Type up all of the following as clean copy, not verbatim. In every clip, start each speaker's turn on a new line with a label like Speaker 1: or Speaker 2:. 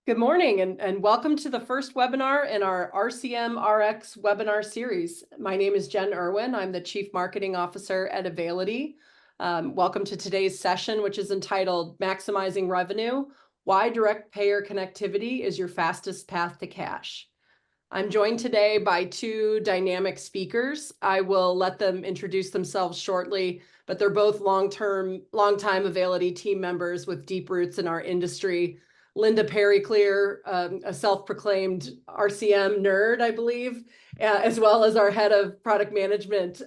Speaker 1: Good morning and welcome to the first webinar in our RCM RX webinar series. My name is Jen Irwin. I'm the Chief Marketing Officer at Availity. Welcome to today's session, which is entitled Maximizing Revenue, Why Direct Payer Connectivity is Your Fastest Path to Cash. I'm joined today by two dynamic speakers. I will let them introduce themselves shortly, but they're both long-time Availity team members with deep roots in our industry. Linda Perryclear, a self-proclaimed RCM nerd, I believe, as well as our head of product management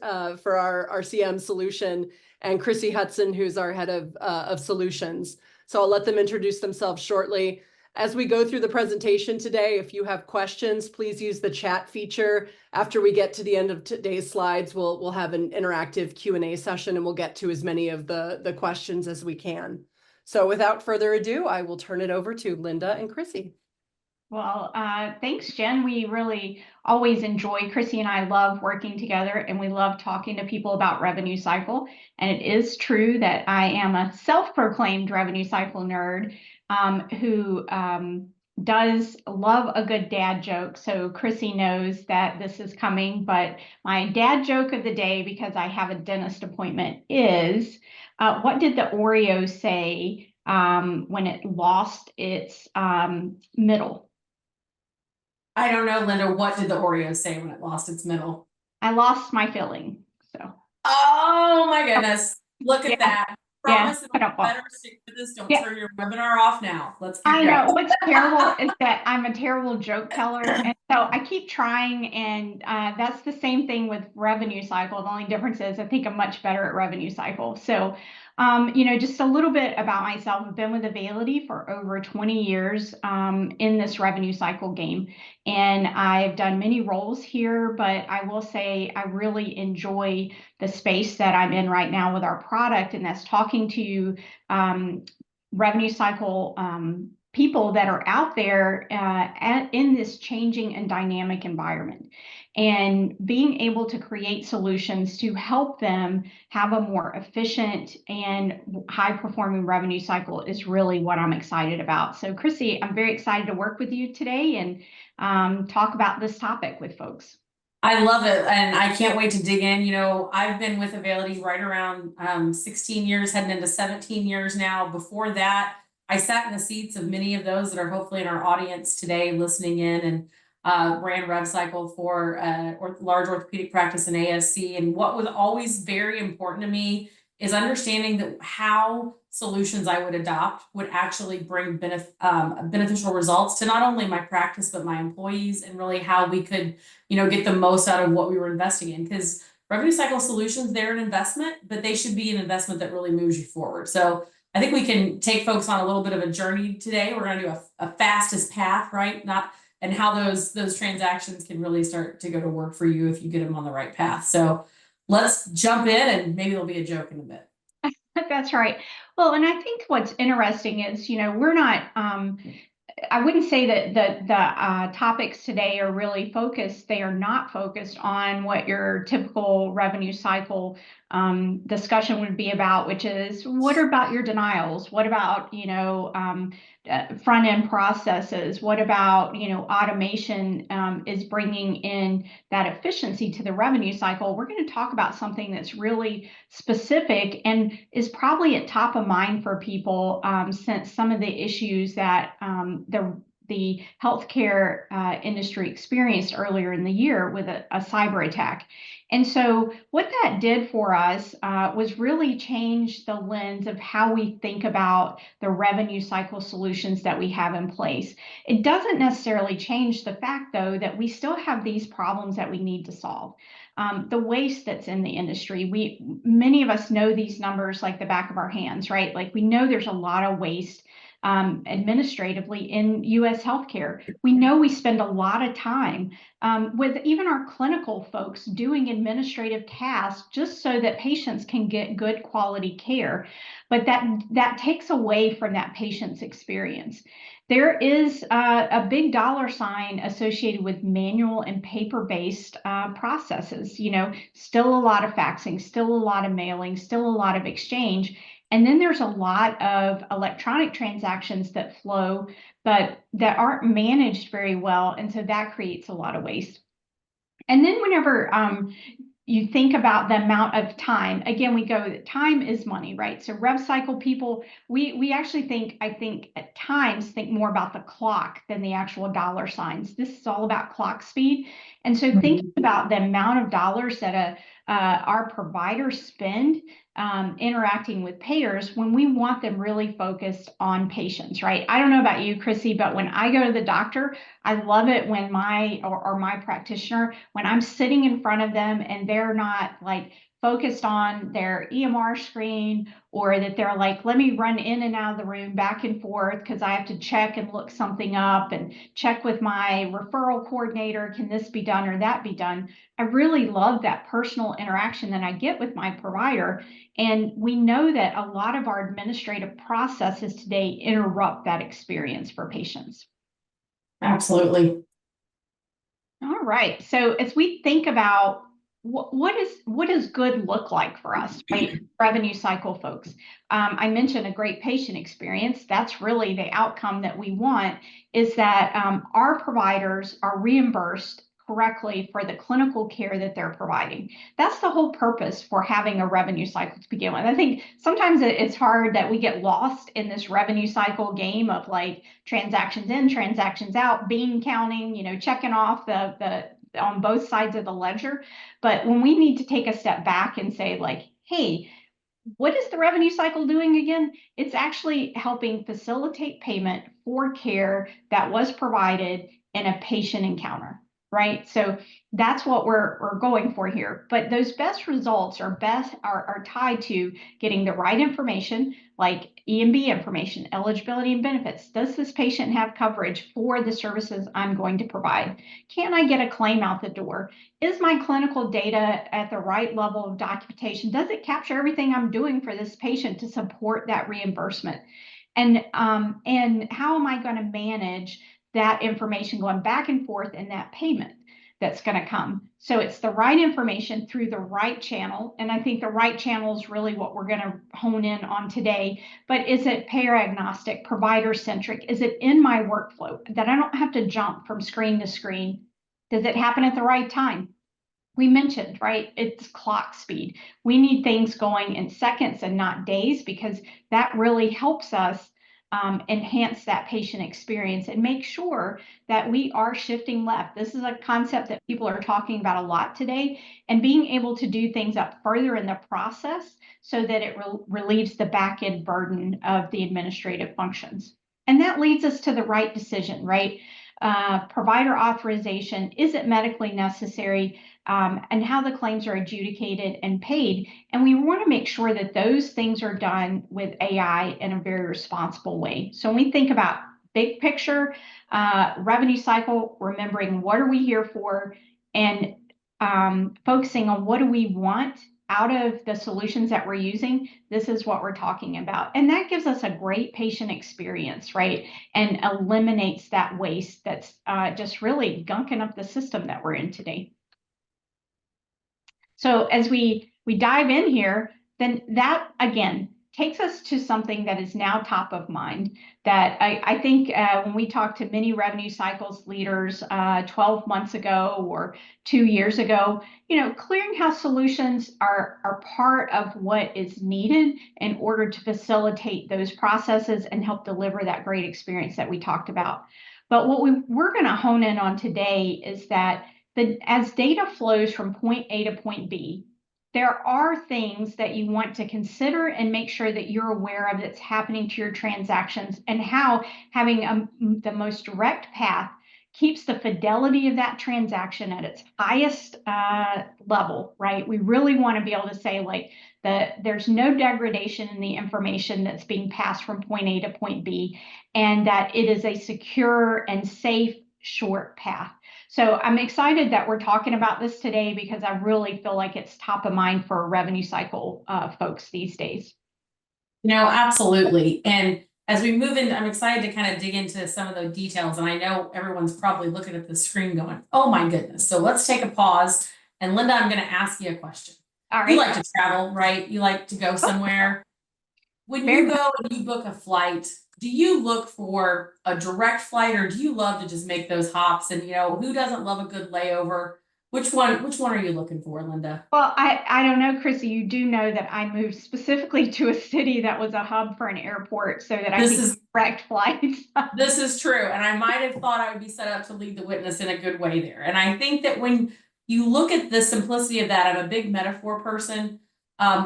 Speaker 1: for our RCM solution, and Chrissy Hudson, who's our head of solutions. So I'll let them introduce themselves shortly. As we go through the presentation today, if you have questions, please use the chat feature. After we get to the end of today's slides, we'll have an interactive Q&A session, and we'll get to as many of the questions as we can. So without further ado, I will turn it over to Linda and Chrissy.
Speaker 2: Well, thanks, Jen. We really always enjoy, Chrissy and I love working together, and we love talking to people about revenue cycle. And it is true that I am a self-proclaimed revenue cycle nerd who does love a good dad joke. So Chrissy knows that this is coming, but my dad joke of the day, because I have a dentist appointment, is what did the Oreo say when it lost its middle?
Speaker 3: I don't know, Linda. What did the Oreo say when it lost its middle?
Speaker 2: I lost my filling. So.
Speaker 3: Oh my goodness! Look at that. Promise
Speaker 2: it'll
Speaker 3: be better stick with this. Don't turn your webinar off now. Let's keep going.
Speaker 2: I know. What's terrible is that I'm a terrible joke teller, and so I keep trying, and that's the same thing with revenue cycle. The only difference is I think I'm much better at revenue cycle. So, just a little bit about myself. I've been with Availity for over 20 years in this revenue cycle game, and I've done many roles here, but I will say I really enjoy the space that I'm in right now with our product, and that's talking to revenue cycle people that are out there in this changing and dynamic environment, and being able to create solutions to help them have a more efficient and high-performing revenue cycle is really what I'm excited about. So Chrissy, I'm very excited to work with you today and talk about this topic with folks.
Speaker 3: I love it, and I can't wait to dig in. I've been with Availity right around 16 years, heading into 17 years now. Before that, I sat in the seats of many of those that are hopefully in our audience today listening in, and ran rev cycle for large orthopedic practice in ASC. And what was always very important to me is understanding that how solutions I would adopt would actually bring beneficial results to not only my practice, but my employees, and really how we could, get the most out of what we were investing in. Because revenue cycle solutions, they're an investment, but they should be an investment that really moves you forward. So I think we can take folks on a little bit of a journey today. We're going to do a fastest path, right? And how those transactions can really start to go to work for you if you get them on the right path. So let's jump in, and maybe there'll be a joke in a bit.
Speaker 2: That's right. Well, and I think what's interesting is, we're not, I wouldn't say that the topics today are really focused. They are not focused on what your typical revenue cycle discussion would be about, which is what about your denials? What about, front end processes? What about, automation is bringing in that efficiency to the revenue cycle? We're going to talk about something that's really specific and is probably at top of mind for people since some of the issues that the healthcare industry experienced earlier in the year with a cyber attack. And so what that did for us was really change the lens of how we think about the revenue cycle solutions that we have in place. It doesn't necessarily change the fact, though, that we still have these problems that we need to solve. The waste that's in the industry, many of us know these numbers like the back of our hands, right? Like we know there's a lot of waste administratively in U.S. healthcare. We know we spend a lot of time with even our clinical folks doing administrative tasks just so that patients can get good quality care, but that takes away from that patient's experience. There is a big dollar sign associated with manual and paper-based processes. Still a lot of faxing, still a lot of mailing, still a lot of exchange. And then there's a lot of electronic transactions that flow, but that aren't managed very well. And so that creates a lot of waste. And then whenever you think about the amount of time, again, we go that time is money, right? So rev cycle people, we actually think, I think at times think more about the clock than the actual dollar signs. This is all about clock speed. And so thinking about the amount of dollars that our providers spend interacting with payers when we want them really focused on patients, right? I don't know about you, Chrissy, but when I go to the doctor, I love it when my practitioner, when I'm sitting in front of them and they're not like focused on their EMR screen, or that they're like, let me run in and out of the room back and forth because I have to check and look something up and check with my referral coordinator, can this be done or that be done? I really love that personal interaction that I get with my provider. And we know that a lot of our administrative processes today interrupt that experience for patients.
Speaker 3: Absolutely.
Speaker 2: All right. So as we think about what does good look like for us, right? Revenue cycle folks. I mentioned a great patient experience. That's really the outcome that we want, is that our providers are reimbursed correctly for the clinical care that they're providing. That's the whole purpose for having a revenue cycle to begin with. I think sometimes it's hard that we get lost in this revenue cycle game of like transactions in, transactions out, bean counting, checking off the on both sides of the ledger. But when we need to take a step back and say like, hey, what is the revenue cycle doing again? It's actually helping facilitate payment for care that was provided in a patient encounter, right? So that's what we're going for here. But those best results are tied to getting the right information, like E&B information, eligibility and benefits. Does this patient have coverage for the services I'm going to provide? Can I get a claim out the door? Is my clinical data at the right level of documentation? Does it capture everything I'm doing for this patient to support that reimbursement? And how am I going to manage that information going back and forth in that payment that's going to come? So it's the right information through the right channel. And I think the right channel is really what we're going to hone in on today. But is it payer agnostic, provider centric? Is it in my workflow that I don't have to jump from screen to screen? Does it happen at the right time? We mentioned, right? It's clock speed. We need things going in seconds and not days, because that really helps us enhance that patient experience and make sure that we are shifting left. This is a concept that people are talking about a lot today, and being able to do things up further in the process so that it relieves the back end burden of the administrative functions. And that leads us to the right decision, right? Provider authorization, is it medically necessary? And how the claims are adjudicated and paid. And we want to make sure that those things are done with AI in a very responsible way. So when we think about big picture, revenue cycle, remembering what are we here for, and focusing on what do we want out of the solutions that we're using, this is what we're talking about. And that gives us a great patient experience, right? And eliminates that waste that's just really gunking up the system that we're in today. So as we dive in here, then that again takes us to something that is now top of mind, that I think when we talk to many revenue cycles leaders 12 months ago or 2 years ago, clearinghouse solutions are part of what is needed in order to facilitate those processes and help deliver that great experience that we talked about. But what we're going to hone in on today is that as data flows from point A to point B, there are things that you want to consider and make sure that you're aware of that's happening to your transactions, and how having the most direct path keeps the fidelity of that transaction at its highest level, right? We really want to be able to say like that there's no degradation in the information that's being passed from point A to point B, and that it is a secure and safe short path. So I'm excited that we're talking about this today, because I really feel like it's top of mind for revenue cycle folks these days.
Speaker 3: Absolutely. And as we move in, I'm excited to kind of dig into some of the details. And I know everyone's probably looking at the screen going, oh my goodness. So let's take a pause. And Linda, I'm going to ask you a question.
Speaker 2: All right.
Speaker 3: You like to travel, right? You like to go somewhere. When you go and you book a flight, do you look for a direct flight, or do you love to just make those hops? And who doesn't love a good layover? Which one are you looking for, Linda?
Speaker 2: Well, I don't know, Chrissy, you do know that I moved specifically to a city that was a hub for an airport so that I could direct flights.
Speaker 3: This is true. And I might have thought I would be set up to lead the witness in a good way there. And I think that when you look at the simplicity of that, I'm a big metaphor person.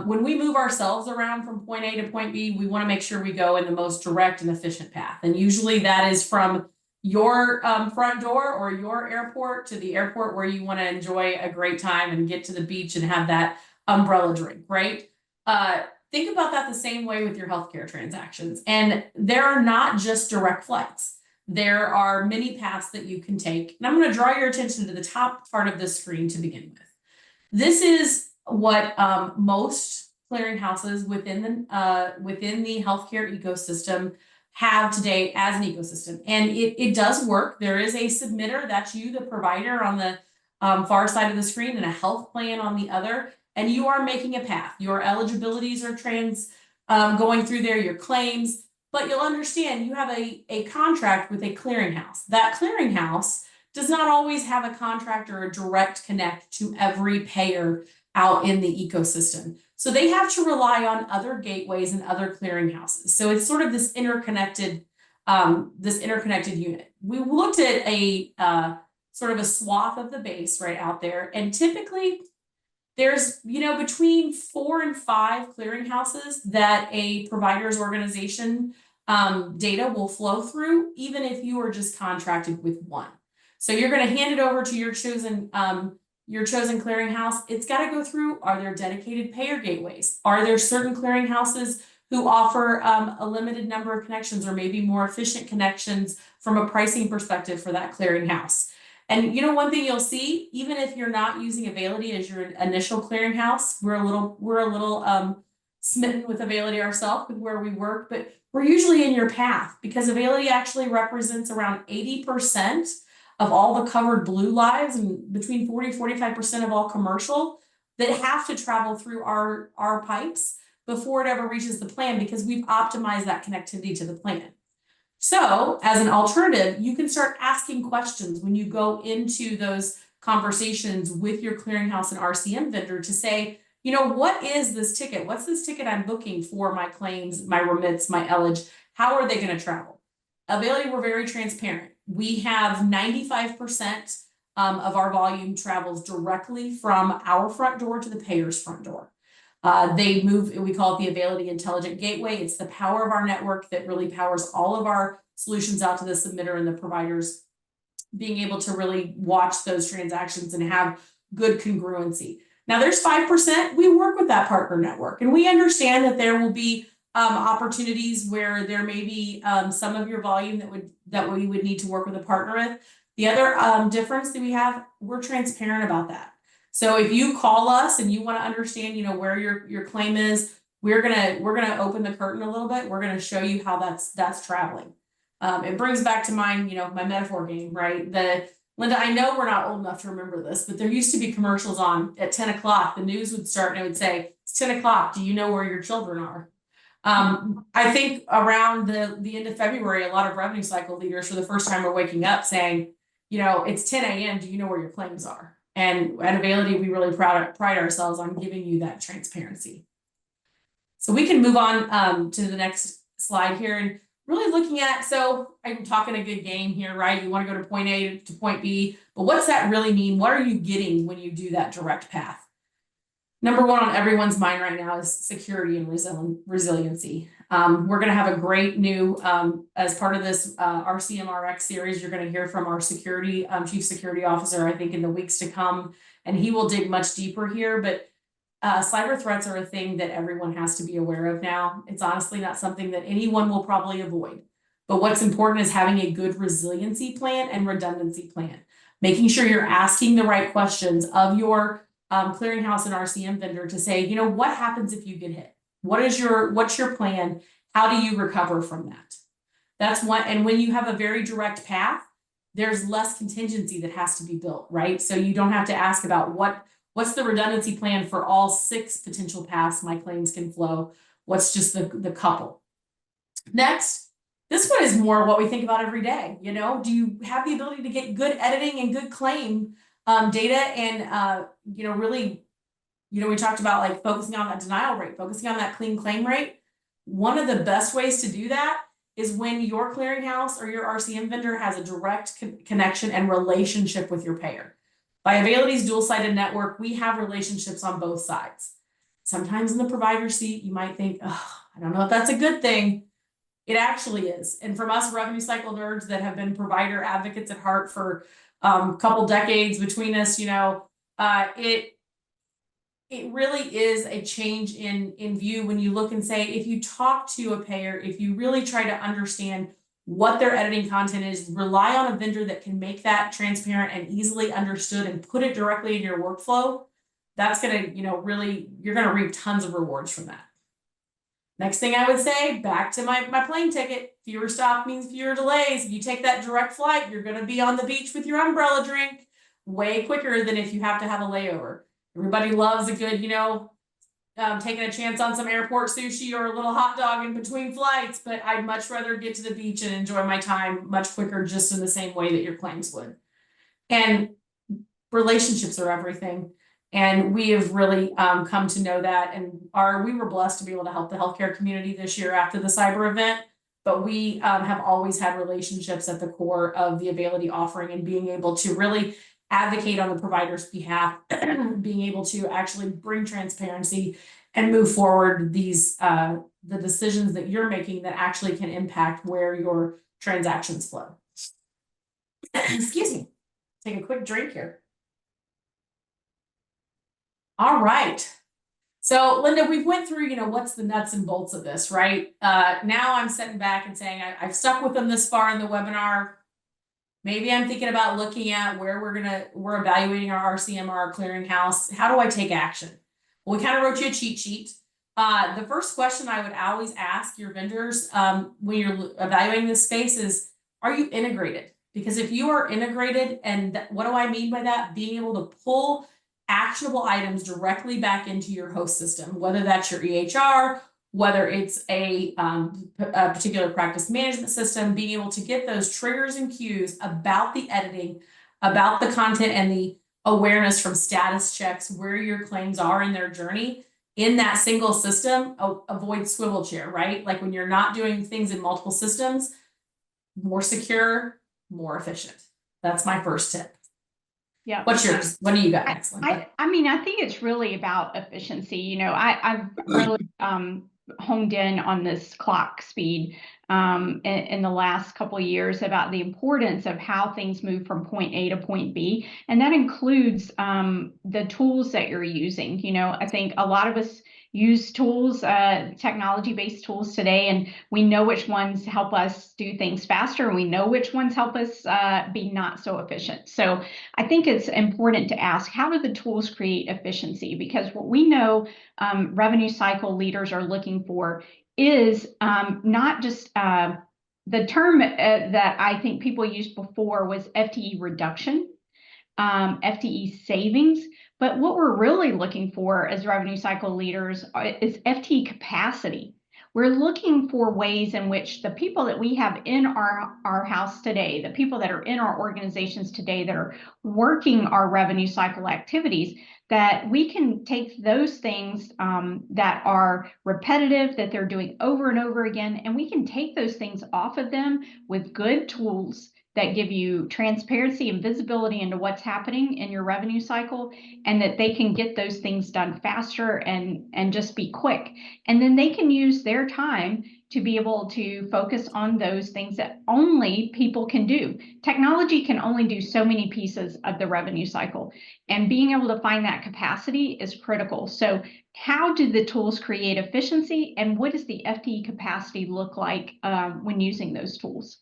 Speaker 3: When we move ourselves around from point A to point B, we want to make sure we go in the most direct and efficient path. And usually that is from your front door or your airport to the airport where you want to enjoy a great time and get to the beach and have that umbrella drink, right? Think about that the same way with your healthcare transactions. And there are not just direct flights. There are many paths that you can take. And I'm going to draw your attention to the top part of the screen to begin with. This is what most clearinghouses within the healthcare ecosystem have today as an ecosystem. And it does work. There is a submitter, that's you, the provider, on the far side of the screen, and a health plan on the other. And you are making a path. Your eligibilities are going through there, your claims, but you'll understand you have a contract with a clearinghouse. That clearinghouse does not always have a contract or a direct connect to every payer out in the ecosystem. So they have to rely on other gateways and other clearinghouses. So it's sort of this interconnected unit. We looked at a sort of a swath of the base right out there, and typically there's between 4 and 5 clearinghouses that a provider's organization data will flow through, even if you are just contracted with one. So you're going to hand it over to your chosen clearinghouse. It's got to go through, are there dedicated payer gateways? Are there certain clearinghouses who offer a limited number of connections, or maybe more efficient connections from a pricing perspective for that clearinghouse? And one thing you'll see, even if you're not using Availity as your initial clearinghouse, we're a little smitten with Availity ourselves with where we work, but we're usually in your path, because Availity actually represents around 80% of all the covered blue lives, and between 40-45% of all commercial that have to travel through our pipes before it ever reaches the plan, because we've optimized that connectivity to the plan. So as an alternative, you can start asking questions when you go into those conversations with your clearinghouse and RCM vendor to say, what is this ticket? What's this ticket I'm booking for my claims, my remits, my elage? How are they going to travel? Availity, we're very transparent. We have 95% of our volume travels directly from our front door to the payer's front door. They move, we call it the Availity Intelligent Gateway. It's the power of our network that really powers all of our solutions out to the submitter and the providers, being able to really watch those transactions and have good congruency. Now there's 5%, we work with that partner network, and we understand that there will be opportunities where there may be some of your volume that we would need to work with a partner with. The other difference that we have, we're transparent about that. So if you call us and you want to understand, where your claim is, we're gonna open the curtain a little bit. We're gonna show you how that's traveling. It brings back to mind, my metaphor game, right? Linda, I know we're not old enough to remember this, but there used to be commercials on at 10 o'clock. The news would start and it would say, "It's 10 o'clock. Do you know where your children are?" I think around the end of February, a lot of revenue cycle leaders for the first time are waking up saying, it's 10 a.m. Do you know where your claims are? And at Availity, we really pride ourselves on giving you that transparency. So we can move on to the next slide here, and really looking at, so I'm talking a good game here, right? You want to go to point A to point B, but what's that really mean? What are you getting when you do that direct path? Number one on everyone's mind right now is security and resiliency. We're going to have a great new, as part of this RCMRX series, you're going to hear from our chief security officer, I think, in the weeks to come, and he will dig much deeper here. But cyber threats are a thing that everyone has to be aware of now. It's honestly not something that anyone will probably avoid. But what's important is having a good resiliency plan and redundancy plan, making sure you're asking the right questions of your clearinghouse and RCM vendor to say, what happens if you get hit? What's your plan? How do you recover from that? That's one. And when you have a very direct path, there's less contingency that has to be built, right? So you don't have to ask about what's the redundancy plan for all 6 potential paths my claims can flow. what's just the couple. Next, this one is more what we think about every day. You know, do you have the ability to get good editing and good claim data and, you know, really, you know, we talked about like focusing on that denial rate, focusing on that clean claim rate. One of the best ways to do that is when your clearinghouse or your RCM vendor has a direct connection and relationship with your payer. By Availity's dual-sided network, we have relationships on both sides. Sometimes in the provider seat, you might think, oh, I don't know if that's a good thing. It actually is. And from us revenue cycle nerds that have been provider advocates at heart for a couple decades between us, you know, it really is a change in view when you look and say, if you talk to a payer, if you really try to understand what their editing content is, rely on a vendor that can make that transparent and easily understood and put it directly in your workflow, that's going to, you know, really, you're going to reap tons of rewards from that. Next thing I would say, back to my plane ticket, fewer stops means fewer delays. If you take that direct flight, you're going to be on the beach with your umbrella drink way quicker than if you have to have a layover. Everybody loves a good, you know, taking a chance on some airport sushi or a little hot dog in between flights, but I'd much rather get to the beach and enjoy my time much quicker, just in the same way that your claims would. And relationships are everything. And we have really come to know that. And we were blessed to be able to help the healthcare community this year after the cyber event. But we have always had relationships at the core of the Availity offering, and being able to really advocate on the provider's behalf, being able to actually bring transparency and move forward these the decisions that you're making that actually can impact where your transactions flow. Excuse me. Take a quick drink here. All right. So Linda, we went through, you know, what's the nuts and bolts of this, right? Now I'm sitting back and saying, I've stuck with them this far in the webinar. Maybe I'm thinking about looking at where we're evaluating our RCM or our clearinghouse. How do I take action? Well, we kind of wrote you a cheat sheet. The first question I would always ask your vendors when you're evaluating this space is, are you integrated? Because if you are integrated, and what do I mean by that? Being able to pull actionable items directly back into your host system, whether that's your EHR, whether it's a particular practice management system, being able to get those triggers and cues about the editing, about the content, and the awareness from status checks where your claims are in their journey in that single system. Avoid swivel chair, right? Like when you're not doing things in multiple systems, more secure, more efficient. That's my first tip.
Speaker 2: Yeah.
Speaker 3: What's yours? What do you got next?
Speaker 2: I mean, I think it's really about efficiency. You know, I've really honed in on this clock speed in the last couple of years about the importance of how things move from point A to point B. And that includes the tools that you're using. You know, I think a lot of us use tools, technology-based tools today, and we know which ones help us do things faster, and we know which ones help us be not so efficient. So I think it's important to ask, how do the tools create efficiency? Because what we know revenue cycle leaders are looking for is not just the term that I think people used before was FTE reduction, FTE savings. But what we're really looking for as revenue cycle leaders is FTE capacity. We're looking for ways in which the people that we have in our house today, the people that are in our organizations today that are working our revenue cycle activities, that we can take those things that are repetitive, that they're doing over and over again, and we can take those things off of them with good tools that give you transparency and visibility into what's happening in your revenue cycle, and that they can get those things done faster and just be quick. And then they can use their time to be able to focus on those things that only people can do. Technology can only do so many pieces of the revenue cycle, and being able to find that capacity is critical. So how do the tools create efficiency, and what does the FTE capacity look like when using those tools?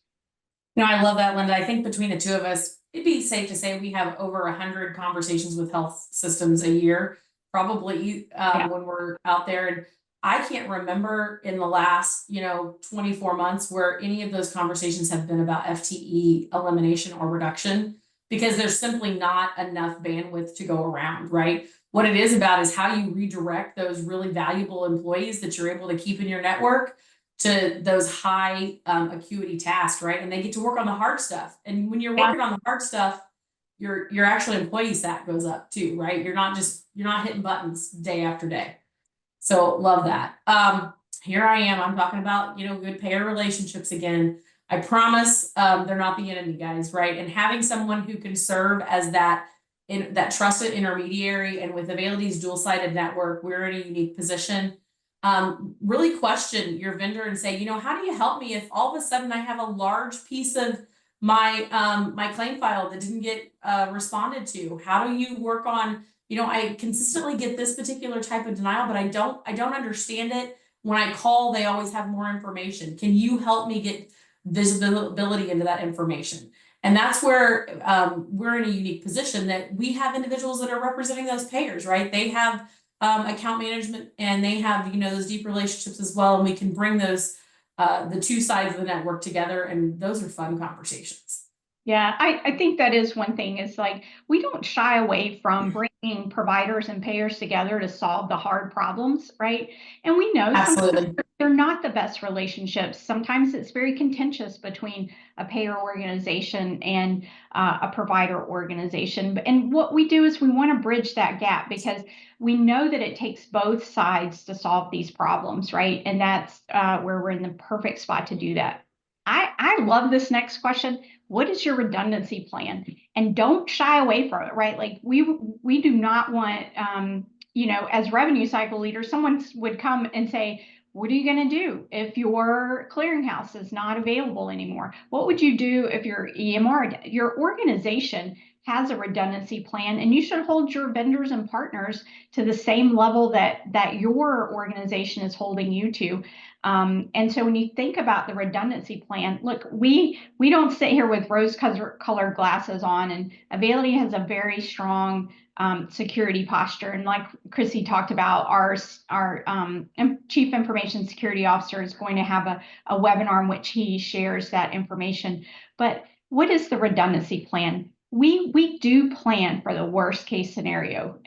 Speaker 3: No, I love that, Linda. I think between the two of us, it'd be safe to say we have over 100 conversations with health systems a year, probably when we're out there. And I can't remember in the last, 24 months where any of those conversations have been about FTE elimination or reduction, because there's simply not enough bandwidth to go around, right? What it is about is how you redirect those really valuable employees that you're able to keep in your network to those high acuity tasks, right? And they get to work on the hard stuff. And when you're working on the hard stuff, your actual employee stat goes up too, right? You're not hitting buttons day after day. So love that. Here I am, I'm talking about, good payer relationships again. I promise they're not the enemy, guys, right? And having someone who can serve as that trusted intermediary, and with Availity's dual-sided network, we're in a unique position. Really question your vendor and say, how do you help me if all of a sudden I have a large piece of my my claim file that didn't get responded to? How do you work on, I consistently get this particular type of denial, but I don't understand it. When I call, they always have more information. Can you help me get visibility into that information? And that's where we're in a unique position, that we have individuals that are representing those payers, right? They have account management, and they have, those deep relationships as well. And we can bring those, the two sides of the network together. And those are fun conversations.
Speaker 2: Yeah, I think that is one thing, is like, we don't shy away from bringing providers and payers together to solve the hard problems, right? And we know
Speaker 3: Absolutely.
Speaker 2: they're not the best relationships. Sometimes it's very contentious between a payer organization and a provider organization. And what we do is we want to bridge that gap, because we know that it takes both sides to solve these problems, right? And that's where we're in the perfect spot to do that. I love this next question. What is your redundancy plan? And don't shy away from it, right? Like, we do not want, as revenue cycle leaders, someone would come and say, what are you going to do if your clearinghouse is not available anymore? What would you do if your EMR, your organization has a redundancy plan? And you should hold your vendors and partners to the same level that your organization is holding you to. And so when you think about the redundancy plan, look, we don't sit here with rose-colored glasses on, and Availity has a very strong security posture. And like Chrissy talked about, our Chief Information Security Officer is going to have a webinar in which he shares that information. But what is the redundancy plan? We do plan for the worst case scenario,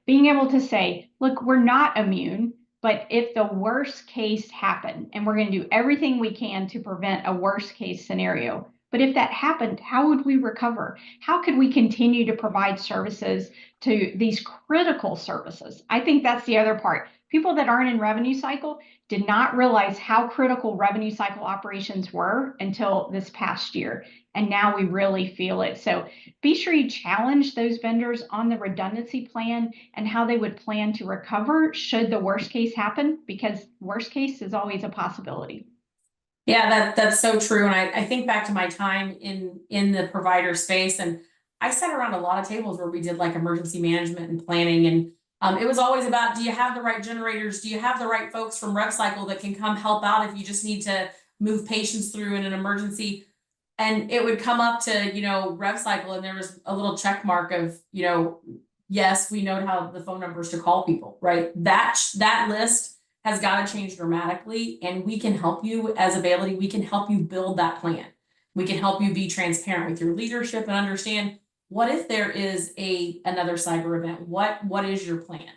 Speaker 2: being able to say, look, we're not immune, but if the worst case happened, and we're going to do everything we can to prevent a worst case scenario, but if that happened, how would we recover? How could we continue to provide services to these critical services? I think that's the other part. People that aren't in revenue cycle did not realize how critical revenue cycle operations were until this past year. And now we really feel it. So be sure you challenge those vendors on the redundancy plan and how they would plan to recover should the worst case happen, because worst case is always a possibility.
Speaker 3: Yeah, that's so true. And I think back to my time in the provider space, and I sat around a lot of tables where we did like emergency management and planning. And it was always about, do you have the right generators? Do you have the right folks from RevCycle that can come help out if you just need to move patients through in an emergency? And it would come up to, RevCycle, and there was a little check mark of, yes, we know how the phone numbers to call people, right? That list has got to change dramatically, and we can help you as Availity. We can help you build that plan. We can help you be transparent with your leadership and understand, what if there is another cyber event? What is your plan?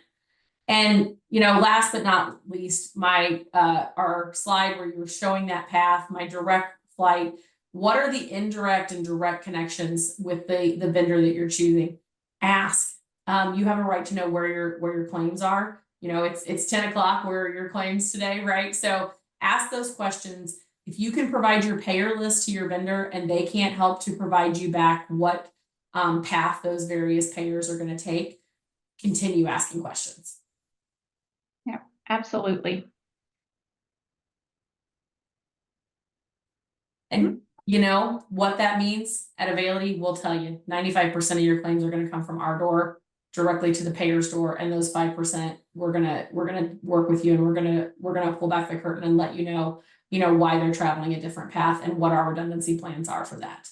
Speaker 3: And, last but not least, my our slide where you were showing that path, my direct flight. What are the indirect and direct connections with the vendor that you're choosing? Ask. You have a right to know where your claims are. It's 10 o'clock. Where are your claims today, right? So ask those questions. If you can provide your payer list to your vendor and they can't help to provide you back what path those various payers are going to take, continue asking questions.
Speaker 2: Yeah, absolutely.
Speaker 3: And what that means at Availity, we'll tell you 95% of your claims are going to come from our door directly to the payer's door, and those 5% we're gonna work with you, and we're gonna pull back the curtain and let you know why they're traveling a different path and what our redundancy plans are for that.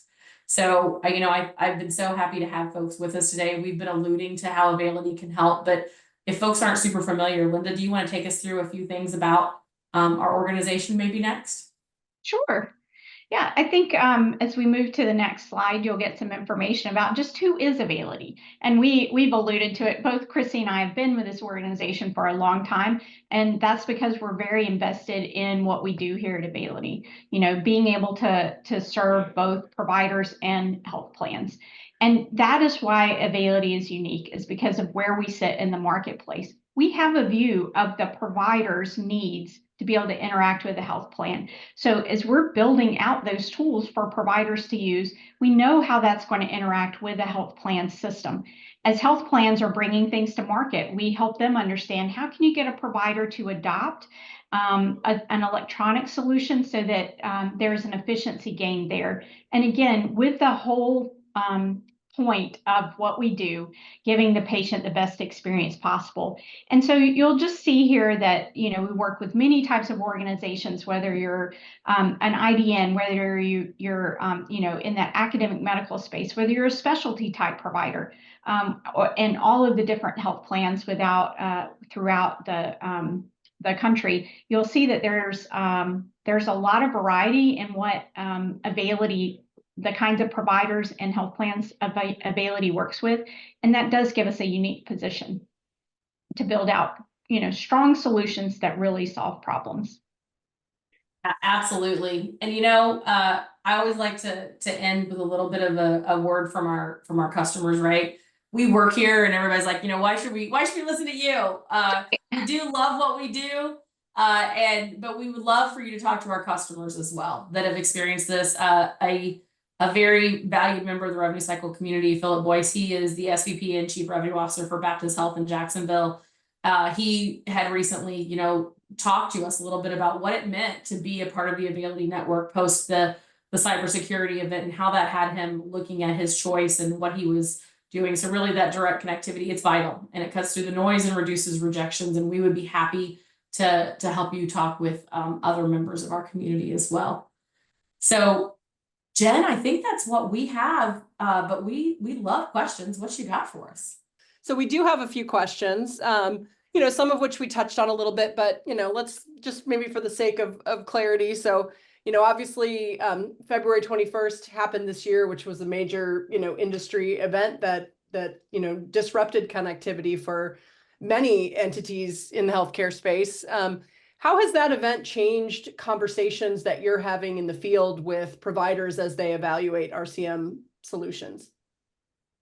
Speaker 3: So I've been so happy to have folks with us today. We've been alluding to how Availity can help, but if folks aren't super familiar, Linda, do you want to take us through a few things about our organization maybe next?
Speaker 2: Sure. Yeah, I think as we move to the next slide, you'll get some information about just who is Availity. And we've alluded to it. Both Chrissy and I have been with this organization for a long time, and that's because we're very invested in what we do here at Availity. You know, being able to serve both providers and health plans. And that is why Availity is unique, is because of where we sit in the marketplace. We have a view of the provider's needs to be able to interact with the health plan. So as we're building out those tools for providers to use, we know how that's going to interact with the health plan system. As health plans are bringing things to market, we help them understand how can you get a provider to adopt an electronic solution so that there's an efficiency gain there. And again, with the whole point of what we do, giving the patient the best experience possible. And so you'll just see here that, you know, we work with many types of organizations, whether you're an IDN, whether you're you know, in that academic medical space, whether you're a specialty type provider, and all of the different health plans throughout the country. You'll see that there's a lot of variety in what Availity, the kinds of providers and health plans Availity works with, and that does give us a unique position to build out, you know, strong solutions that really solve problems.
Speaker 3: Absolutely. And, you know, I always like to end with a little bit of a word from our customers, right? We work here and everybody's like, you know, why should we listen to you? We do love what we do. But we would love for you to talk to our customers as well that have experienced this. A very valued member of the revenue cycle community, Philip Boyce, he is the SVP and Chief Revenue Officer for Baptist Health in Jacksonville. He had recently, you know, talked to us a little bit about what it meant to be a part of the Availity network post the cybersecurity event and how that had him looking at his choice and what he was doing. So really that direct connectivity, it's vital, and it cuts through the noise and reduces rejections. And we would be happy to help you talk with other members of our community as well. So Jen, I think that's what we have, but we love questions. What you got for us?
Speaker 1: So we do have a few questions, you know, some of which we touched on a little bit, but, you know, let's just maybe for the sake of clarity. So, you know, obviously February 21st happened this year, which was a major, you know, industry event that, you know, disrupted connectivity for many entities in the healthcare space. How has that event changed conversations that you're having in the field with providers as they evaluate RCM solutions?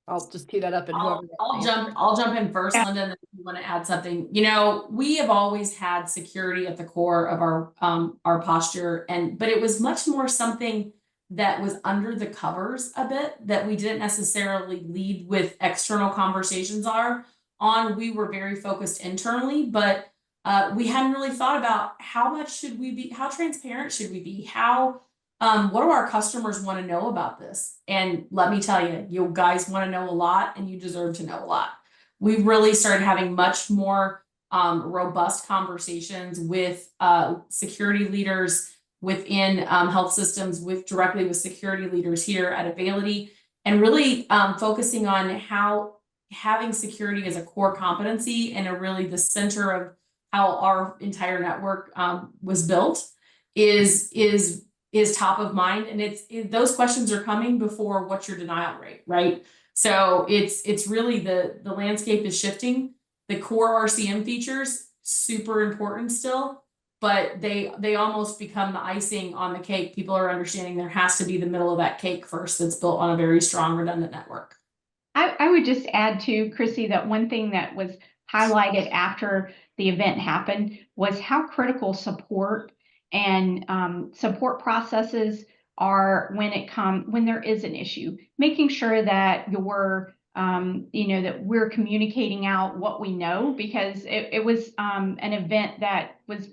Speaker 1: I'll just tee that up and
Speaker 3: I'll jump in first, Linda, and then if you want to add something. You know, we have always had security at the core of our posture, but it was much more something that was under the covers a bit that we didn't necessarily lead with external conversations on. We were very focused internally, but we hadn't really thought about how much should we be, how transparent should we be, what do our customers want to know about this? And let me tell you, you guys want to know a lot, and you deserve to know a lot. We really started having much more robust conversations with security leaders within health systems, directly with security leaders here at Availity, and really focusing on how having security as a core competency and really the center of how our entire network was built is top of mind. And those questions are coming before what's your denial rate, right? So it's really the landscape is shifting. The core RCM features, super important still, but they almost become the icing on the cake. People are understanding there has to be the middle of that cake first that's built on a very strong redundant network.
Speaker 2: I would just add to Chrissy that one thing that was highlighted after the event happened was how critical support and support processes are when there is an issue, making sure that that we're communicating out what we know, because it was an event that was,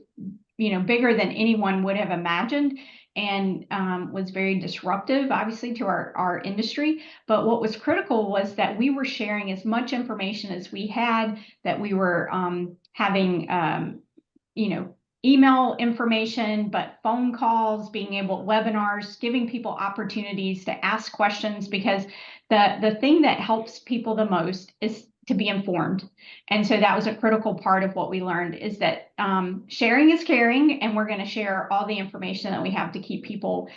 Speaker 2: bigger than anyone would have imagined, and was very disruptive, obviously, to our industry. But what was critical was that we were sharing as much information as we had, that we were having, email information, but phone calls, webinars, giving people opportunities to ask questions, because the thing that helps people the most is to be informed. And so that was a critical part of what we learned, is that sharing is caring, and we're going to share all the information that we have to keep people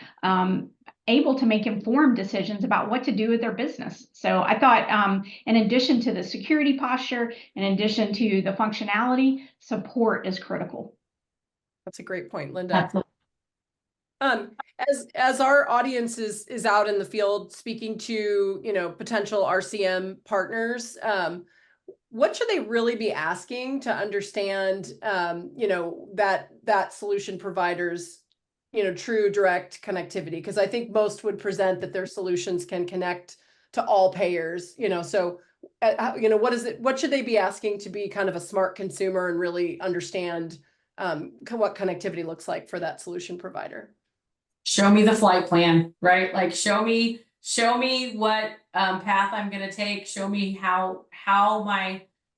Speaker 2: able to make informed decisions about what to do with their business. So I thought, in addition to the security posture, in addition to the functionality, support is critical.
Speaker 1: That's a great point, Linda.
Speaker 3: Absolutely.
Speaker 1: As our audience is out in the field speaking to, potential RCM partners, what should they really be asking to understand, that solution provider's, true direct connectivity? Because I think most would present that their solutions can connect to all payers, so, what should they be asking to be kind of a smart consumer and really understand what connectivity looks like for that solution provider?
Speaker 3: Show me the flight plan, right? Like show me what path I'm going to take. Show me how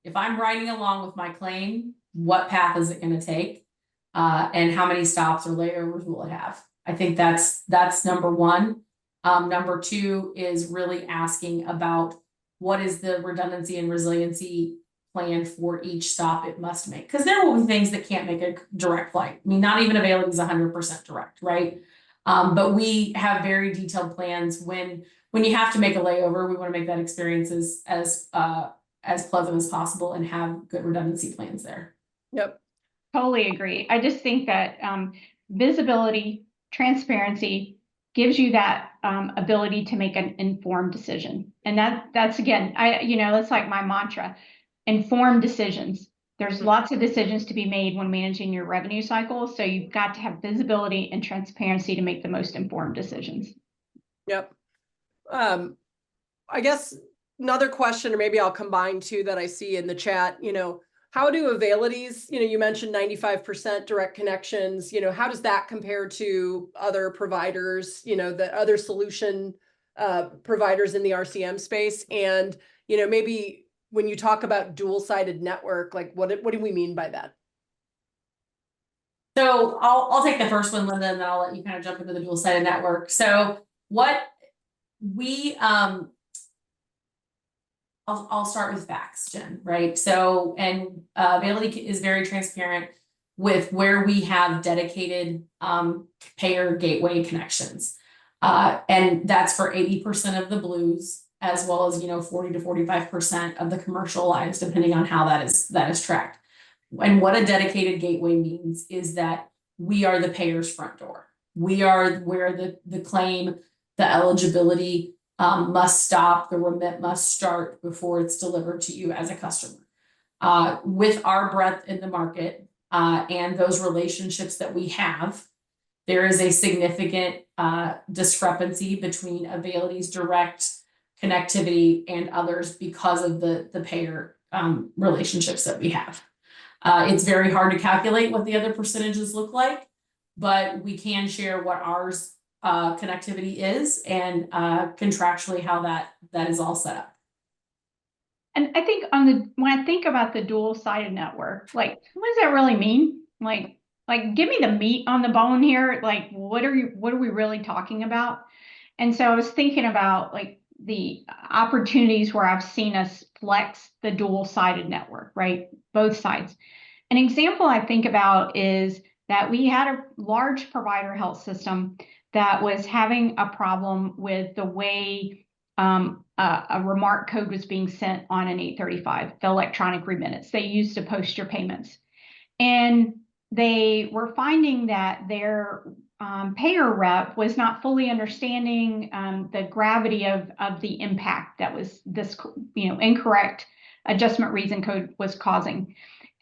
Speaker 3: if I'm riding along with my claim, what path is it going to take? And how many stops or layovers will it have? I think that's number one. Number two is really asking about what is the redundancy and resiliency plan for each stop it must make. Because there will be things that can't make a direct flight. I mean, not even Availity is 100% direct, right? But we have very detailed plans when you have to make a layover. We want to make that experience as pleasant as possible and have good redundancy plans there.
Speaker 1: Yep.
Speaker 2: Totally agree. I just think that visibility, transparency gives you that ability to make an informed decision. And that's again, that's like my mantra, informed decisions. There's lots of decisions to be made when managing your revenue cycle. So you've got to have visibility and transparency to make the most informed decisions. Yep.
Speaker 1: I guess another question, or maybe I'll combine two that I see in the chat, how do Availity's, you mentioned 95% direct connections, how does that compare to other providers, the other solution providers in the RCM space? And, maybe when you talk about dual-sided network, like what do we mean by that?
Speaker 3: So I'll take the first one, Linda, and then I'll let you kind of jump into the dual-sided network. So what we I'll start with facts, Jen, right? So, and Availity is very transparent with where we have dedicated payer gateway connections. And that's for 80% of the blues, as well as 40 to 45% of the commercial lives, depending on how that is tracked. And what a dedicated gateway means is that we are the payer's front door. We are where the claim, the eligibility must stop, the remit must start before it's delivered to you as a customer. With our breadth in the market and those relationships that we have, there is a significant discrepancy between Availity's direct connectivity and others because of the payer relationships that we have. It's very hard to calculate what the other percentages look like, but we can share what ours connectivity is and contractually how that is all set up.
Speaker 2: And I think when I think about the dual-sided network, like what does that really mean? Like give me the meat on the bone here. Like what are we really talking about? And so I was thinking about like the opportunities where I've seen us flex the dual-sided network, right? Both sides. An example I think about is that we had a large provider health system that was having a problem with the way a remark code was being sent on an 835, the electronic remittance they used to post your payments. And they were finding that their payer rep was not fully understanding the gravity of the impact that was this incorrect adjustment reason code was causing.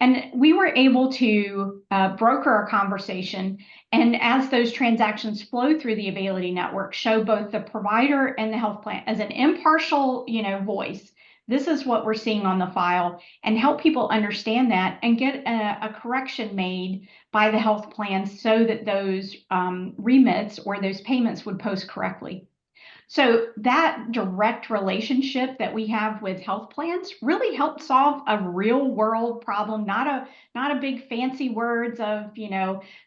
Speaker 2: And we were able to broker a conversation, and as those transactions flow through the Availity network, show both the provider and the health plan as an impartial, voice. This is what we're seeing on the file, and help people understand that and get a correction made by the health plan so that those remits or those payments would post correctly. So that direct relationship that we have with health plans really helped solve a real world problem, not a big fancy words of,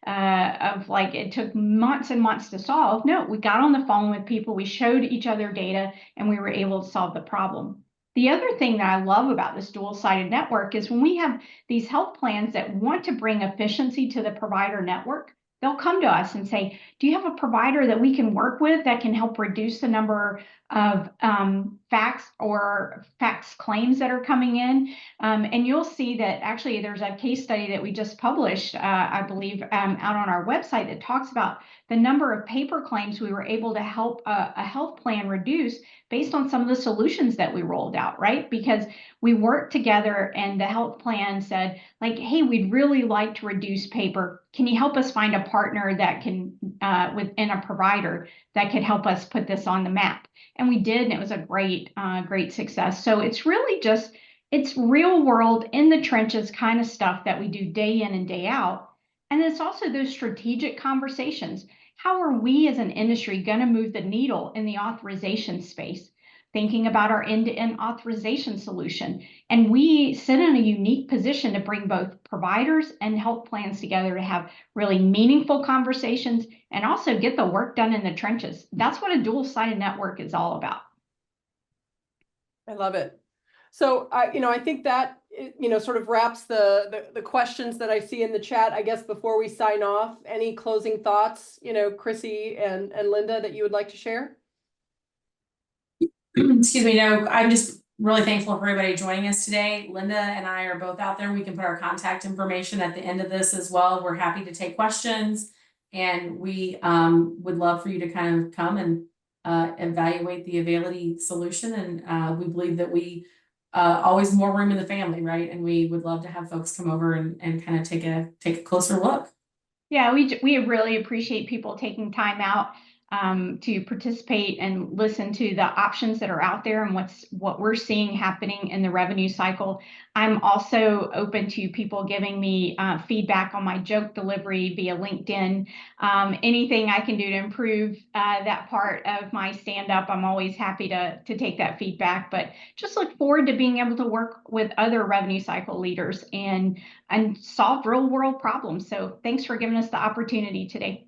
Speaker 2: of like it took months and months to solve. No, we got on the phone with people, we showed each other data, and we were able to solve the problem. The other thing that I love about this dual-sided network is when we have these health plans that want to bring efficiency to the provider network, they'll come to us and say, do you have a provider that we can work with that can help reduce the number of fax claims that are coming in? And you'll see that actually there's a case study that we just published, I believe, out on our website that talks about the number of paper claims we were able to help a health plan reduce based on some of the solutions that we rolled out, right? Because we worked together and the health plan said, like, hey, we'd really like to reduce paper. Can you help us find a partner that can, within a provider that could help us put this on the map? And we did, and it was a great success. So it's really just, it's real world in the trenches kind of stuff that we do day in and day out. And it's also those strategic conversations. How are we as an industry going to move the needle in the authorization space? Thinking about our end-to-end authorization solution. And we sit in a unique position to bring both providers and health plans together to have really meaningful conversations and also get the work done in the trenches. That's what a dual-sided network is all about.
Speaker 1: I love it. So I think that, sort of wraps the questions that I see in the chat. I guess before we sign off, any closing thoughts, Chrissy and Linda, that you would like to share?
Speaker 3: Excuse me, no, I'm just really thankful for everybody joining us today. Linda and I are both out there. We can put our contact information at the end of this as well. We're happy to take questions, and we would love for you to kind of come and evaluate the Availity solution. And we believe that we always more room in the family, right? And we would love to have folks come over and kind of take a closer look.
Speaker 2: Yeah, we really appreciate people taking time out to participate and listen to the options that are out there and what we're seeing happening in the revenue cycle. I'm also open to people giving me feedback on my joke delivery via LinkedIn. Anything I can do to improve that part of my stand-up, I'm always happy to take that feedback. But just look forward to being able to work with other revenue cycle leaders and solve real-world problems. So thanks for giving us the opportunity today.